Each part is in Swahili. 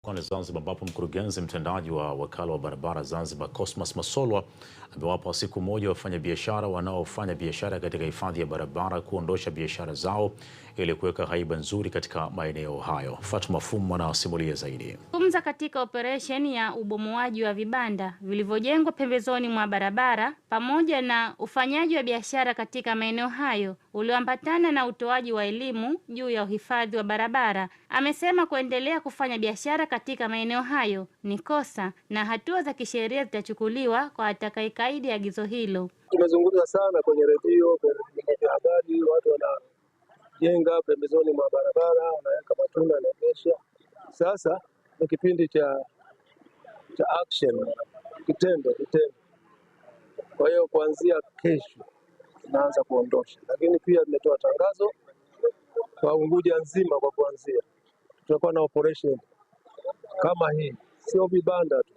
Mkoani Zanzibar ambapo mkurugenzi mtendaji wa wakala wa barabara Zanzibar Cosmas Masolwa amewapa siku moja wafanyabiashara wanaofanya biashara katika hifadhi ya barabara kuondosha biashara zao ili kuweka haiba nzuri katika maeneo hayo. Fatuma Fumu anasimulia zaidi. Kumza katika operesheni ya ubomoaji wa vibanda vilivyojengwa pembezoni mwa barabara pamoja na ufanyaji wa biashara katika maeneo hayo ulioambatana na utoaji wa elimu juu ya uhifadhi wa barabara, amesema kuendelea kufanya biashara katika maeneo hayo ni kosa na hatua za kisheria zitachukuliwa kwa atakayekaidi agizo hilo. Tumezungumza sana kwenye redio, kwenye vyombo vya habari, watu wanajenga pembezoni mwa barabara, wanaweka matunda na kesha. Sasa ni kipindi cha action, kitendo. Kwa hiyo kuanzia kesho tunaanza kuondosha, lakini pia tumetoa tangazo kwa Unguja nzima. Kwa kuanzia tutakuwa na operation kama hii, sio vibanda tu,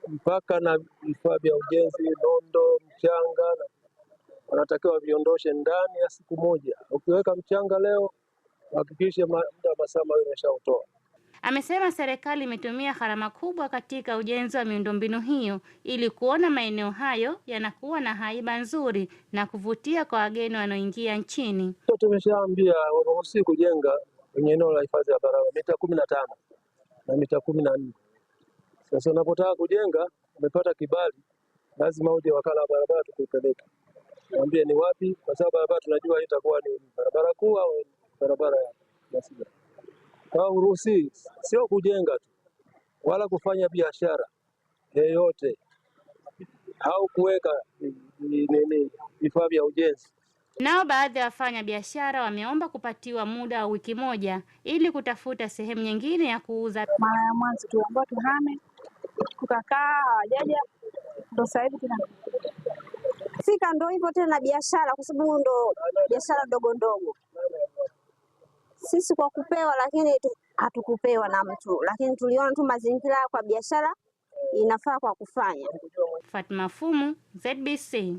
mpaka na vifaa vya ujenzi, nondo, mchanga, wanatakiwa viondoshe ndani ya siku moja. Ukiweka mchanga leo, hakikisha muda masaa mawili umeshautoa. Amesema serikali imetumia gharama kubwa katika ujenzi wa miundombinu hiyo ili kuona maeneo hayo yanakuwa na haiba nzuri na kuvutia kwa wageni wanaoingia nchini. Tumeshaambia waruhusi kujenga kwenye eneo la hifadhi ya barabara mita 15 na mita 14. Sasa unapotaka kujenga, umepata kibali, lazima uje wakala wa barabara tukupeleke. Mwambie ni wapi, kwa sababu barabara tunajua itakuwa ni barabara kuu au barabara ya masika. Kwa uruhusi sio kujenga tu wala kufanya biashara yoyote au kuweka vifaa vya ujenzi. Nao baadhi ya wafanya biashara wameomba kupatiwa muda wa wiki moja ili kutafuta sehemu nyingine ya kuuza. Mara ya mwanzo tuliambiwa tuhame, tukakaa hawajaja, ndio sasa hivi fika, ndio hivyo tena biashara, kwa sababu ndio biashara ndogo ndogo. Sisi kwa kupewa, lakini hatukupewa na mtu, lakini tuliona tu mazingira kwa biashara inafaa kwa kufanya. Fatuma Fumu, ZBC.